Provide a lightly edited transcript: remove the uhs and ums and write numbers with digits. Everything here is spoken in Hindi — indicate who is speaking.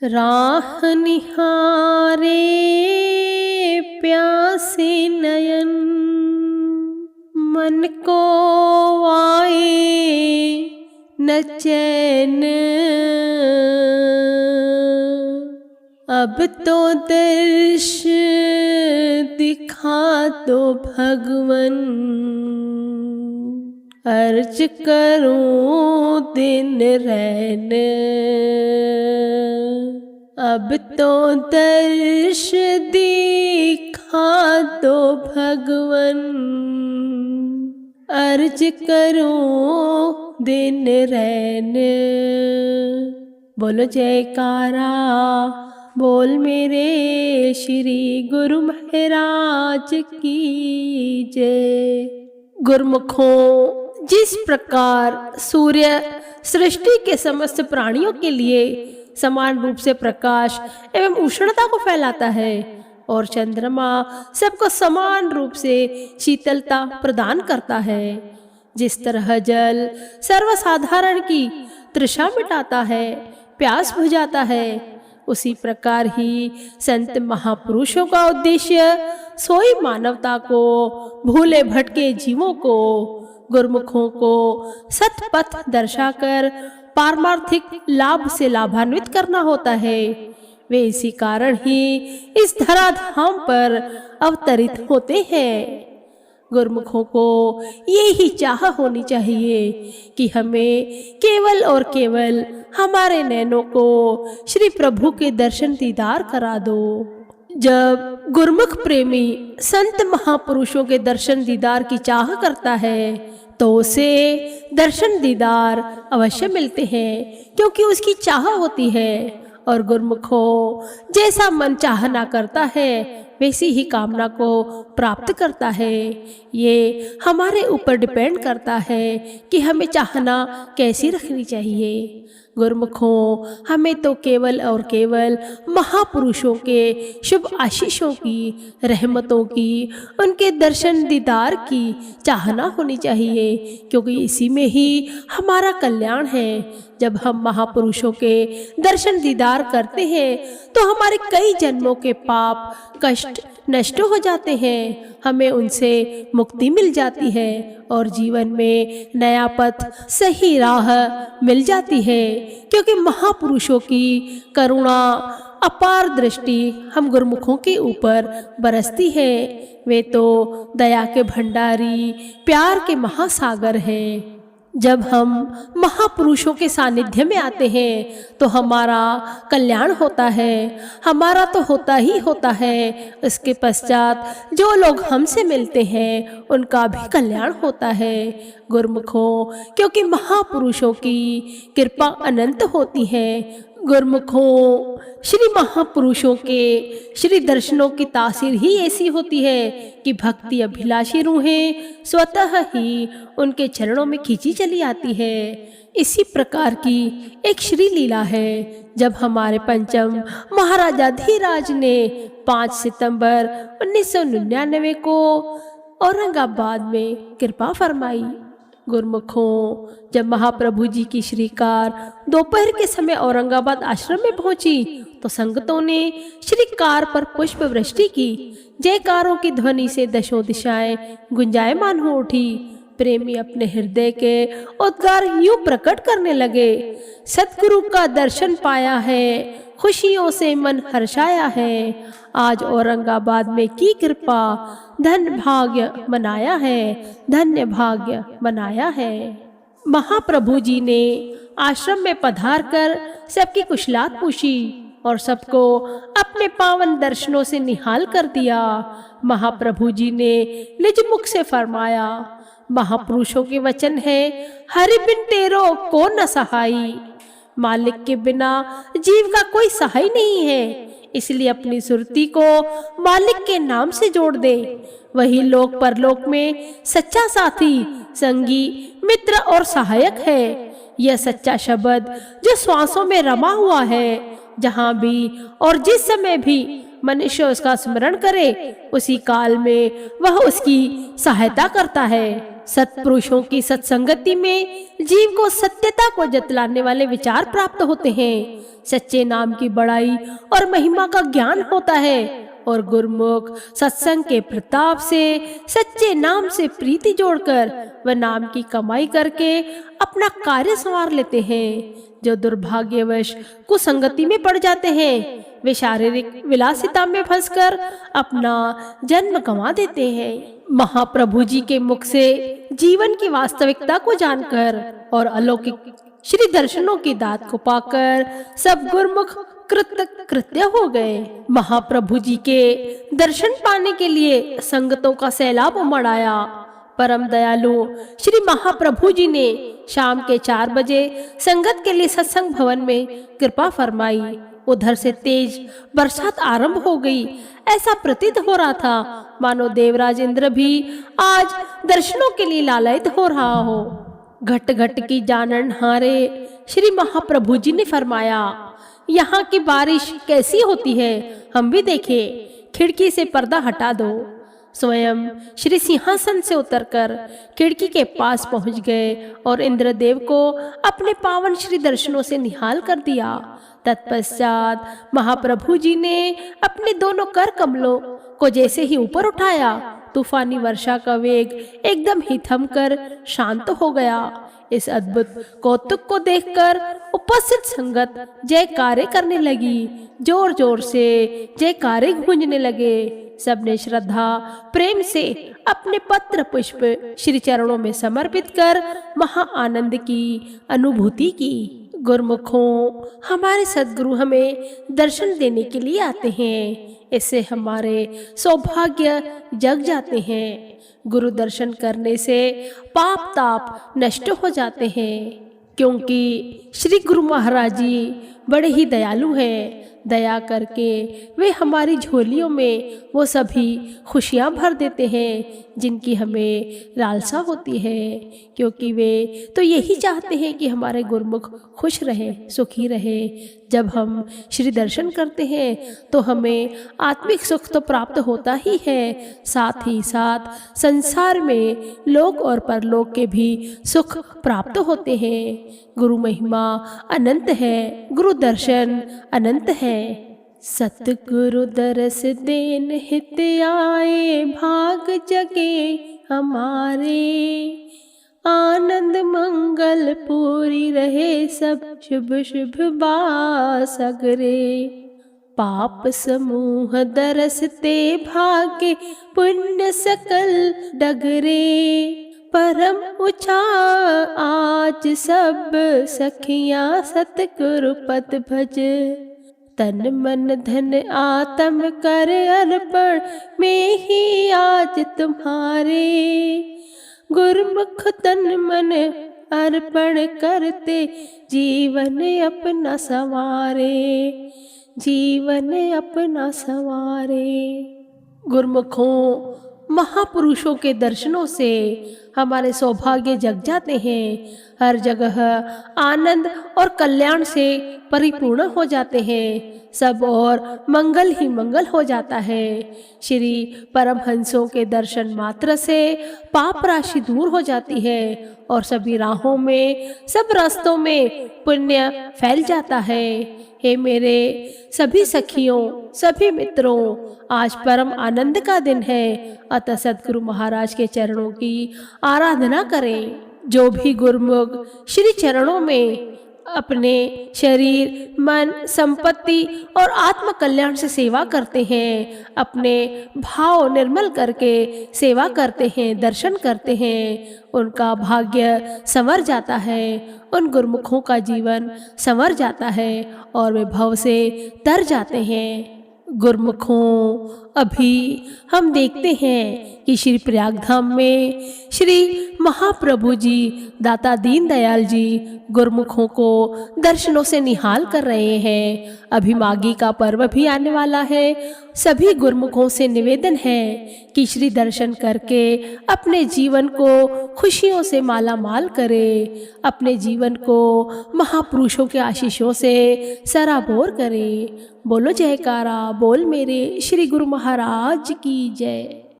Speaker 1: राह निहारे प्यासे नयन, मन को आए न चैन। अब तो दर्श दिखा दो भगवन, अर्ज करूं दिन रैन। अब तो दर्श दिखा दो भगवन, अर्ज करूं दिन रैन। बोलो जयकारा बोल मेरे श्री गुरु महाराज की जय। गुरुमुखों, जिस प्रकार सूर्य सृष्टि के समस्त प्राणियों के लिए समान रूप से प्रकाश एवं उष्णता को फैलाता है और चंद्रमा सबको समान रूप से शीतलता प्रदान करता है, जिस तरह जल सर्वसाधारण की तृषा मिटाता है, प्यास बुझाता है, उसी प्रकार ही संत महापुरुषों का उद्देश्य सोई मानवता को, भूले भटके जीवों को, गुरुमुखों को सतपथ दर्शाकर पारमार्थिक लाभ से लाभान्वित करना होता है। वे इसी कारण ही इस धराधाम पर अवतरित होते हैं। गुरुमुखों को ये ही चाह होनी चाहिए कि हमें केवल और केवल हमारे नैनों को श्री प्रभु के दर्शन दीदार करा दो। जब गुरुमुख प्रेमी संत महापुरुषों के दर्शन दीदार की चाह करता है तो उसे दर्शन दीदार अवश्य मिलते हैं, क्योंकि उसकी चाह होती है। और गुरुमुखों, जैसा मन चाहना करता है वैसी ही कामना को प्राप्त करता है। ये हमारे ऊपर डिपेंड करता है कि हमें चाहना कैसी रखनी चाहिए। गुरुमुखों, हमें तो केवल और केवल महापुरुषों के शुभ आशीषों की, रहमतों की, उनके दर्शन दीदार की चाहना होनी चाहिए, क्योंकि इसी में ही हमारा कल्याण है। जब हम महापुरुषों के दर्शन दीदार करते हैं तो हमारे कई जन्मों के पाप कष्ट नष्ट हो जाते हैं, हमें उनसे मुक्ति मिल जाती है और जीवन में नया पथ, सही राह मिल जाती है, क्योंकि महापुरुषों की करुणा अपार दृष्टि हम गुरुमुखों के ऊपर बरसती है। वे तो दया के भंडारी, प्यार के महासागर हैं। जब हम महापुरुषों के सानिध्य में आते हैं तो हमारा कल्याण होता है, हमारा तो होता ही होता है। इसके पश्चात जो लोग हमसे मिलते हैं उनका भी कल्याण होता है। गुरुमुखों, क्योंकि महापुरुषों की कृपा अनंत होती है। गुरुमुखों, श्री महापुरुषों के श्री दर्शनों की तासीर ही ऐसी होती है कि भक्ति अभिलाषी रूहें स्वतः ही उनके चरणों में खींची चली आती है। इसी प्रकार की एक श्री लीला है जब हमारे पंचम महाराजा धीराज ने 5 सितंबर 1999 को औरंगाबाद में कृपा फरमाई। गुरुमुखों, जब महाप्रभु जी की श्रीकार दोपहर के समय औरंगाबाद आश्रम में पहुंची तो संगतों ने श्रीकार पर पुष्प वृष्टि की। जयकारों की ध्वनि से दशों दिशाएं गुंजायमान हो उठी। प्रेमी अपने हृदय के उद्गार यूं प्रकट करने लगे, सतगुरु का दर्शन पाया है, खुशियों से मन हर्षाया है। आज औरंगाबाद में की कृपा, धन्य भाग्य मनाया है, धन्य भाग्य मनाया है। महाप्रभु जी ने आश्रम में पधार कर सबकी कुशलात पूछी और सबको अपने पावन दर्शनों से निहाल कर दिया। महाप्रभु जी ने निज मुख से फरमाया, महापुरुषों के वचन है, हरि बिन तेरो को न सहाई। मालिक के बिना जीव का कोई सहाय नहीं है, इसलिए अपनी सुरती को मालिक के नाम से जोड़ दे। वही लोक परलोक में सच्चा साथी, संगी, मित्र और सहायक है। यह सच्चा शब्द जो श्वासों में रमा हुआ है, जहाँ भी और जिस समय भी मनुष्य उसका स्मरण करे उसी काल में वह उसकी सहायता करता है। सत्पुरुषों की सत्संगति में जीव को सत्यता को जतलाने वाले विचार प्राप्त होते हैं। सच्चे नाम की बड़ाई और महिमा का ज्ञान होता है और गुरुमुख सत्संग के प्रताप से सच्चे नाम से प्रीति जोड़कर वह नाम की कमाई करके अपना कार्य संवार लेते हैं। जो दुर्भाग्यवश कुसंगति में पड़ जाते हैं वे शारीरिक विलासिता में फंसकर अपना जन्म गंवा देते हैं। महाप्रभु जी के मुख से जीवन की वास्तविकता को जानकर और अलौकिक श्री दर्शनों की दात को पाकर सब गुरुमुख कृत्य हो गए। महाप्रभु जी के दर्शन पाने के लिए संगतों का सैलाब उमड़ आया। परम दयालु श्री महाप्रभु जी ने शाम के 4 बजे संगत के लिए सत्संग भवन में कृपा फरमाई। उधर से तेज बरसात आरंभ हो गई। ऐसा प्रतीत हो रहा था मानो देवराज इंद्र भी आज दर्शनों के लिए लालायित हो रहा हो। घट घट की जानन हारे श्री महाप्रभु जी ने फरमाया, यहाँ की बारिश कैसी होती है, हम भी देखें। खिड़की से पर्दा हटा दो। स्वयं श्री सिंहासन से उतरकर खिड़की के पास पहुंच गए और इंद्रदेव को अपने पावन श्री दर्शनों से निहाल कर दिया। तत्पश्चात महाप्रभु जी ने अपने दोनों कर कमलों को जैसे ही ऊपर उठाया, तूफानी वर्षा का वेग एकदम ही थमकर शांत हो गया। इस अद्भुत कौतुक को देखकर उपस्थित संगत जयकारे करने लगी। जोर जोर से जयकारे गूंजने लगे। सबने श्रद्धा प्रेम से अपने पत्र पुष्प श्री चरणों में समर्पित कर महा आनंद की अनुभूति की। गुरुमुखों, हमारे सद्गुरु हमें दर्शन देने के लिए आते हैं। इससे हमारे सौभाग्य जग जाते हैं। गुरु दर्शन करने से पाप ताप नष्ट हो जाते हैं, क्योंकि श्री गुरु महाराज जी बड़े ही दयालु हैं। दया करके वे हमारी झोलियों में वो सभी खुशियाँ भर देते हैं जिनकी हमें लालसा होती है, क्योंकि वे तो यही चाहते हैं कि हमारे गुरुमुख खुश रहे, सुखी रहे। जब हम श्री दर्शन करते हैं तो हमें आत्मिक सुख तो प्राप्त होता ही है, साथ ही साथ संसार में लोक और परलोक के भी सुख प्राप्त होते हैं। गुरु महिमा अनंत है, गुरु दर्शन अनंत है। सतगुरु दरस देन हित आए, भाग जगे हमारे। आनंद मंगल पूरी रहे, सब शुभ शुभ बासगरे। पाप समूह दरसते भागे, पुण्य सकल डगरे। परम ऊंचा आज सब सखियां, सतगुरु पद भज। तन मन धन आत्म कर अर्पण, में ही आज तुम्हारे। गुरुमुख तन मन अर्पण करते, जीवन अपना संवारे, जीवन अपना संवारे। गुरुमुखों, महापुरुषों के दर्शनों से हमारे सौभाग्य जग जाते हैं। हर जगह आनंद और कल्याण से परिपूर्ण हो जाते हैं। सब और मंगल ही मंगल हो जाता है। श्री परमहंसों के दर्शन मात्र से पाप राशि दूर हो जाती है और सभी राहों में, सब रास्तों में पुण्य फैल जाता है। हे मेरे सभी सखियों, सभी मित्रों, आज परम आनंद का दिन है। अतः सद्गुरु महाराज के चरणों की आराधना करें। जो भी गुरुमुख श्री चरणों में अपने शरीर, मन, संपत्ति और आत्म कल्याण से सेवा करते हैं, अपने भाव निर्मल करके सेवा करते हैं, दर्शन करते हैं, उनका भाग्य संवर जाता है। उन गुरुमुखों का जीवन संवर जाता है और वे भव से तर जाते हैं। गुरुमुखों, अभी हम देखते हैं कि श्री प्रयागधाम में श्री महाप्रभु जी दाता दीन दयाल जी गुरुमुखों को दर्शनों से निहाल कर रहे हैं। अभी माघी का पर्व भी आने वाला है। सभी गुरुमुखों से निवेदन है कि श्री दर्शन करके अपने जीवन को खुशियों से माला माल करें, अपने जीवन को महापुरुषों के आशीषों से सराबोर करें। बोलो जयकारा, बोल मेरे श्री गुरु महाराज की जय।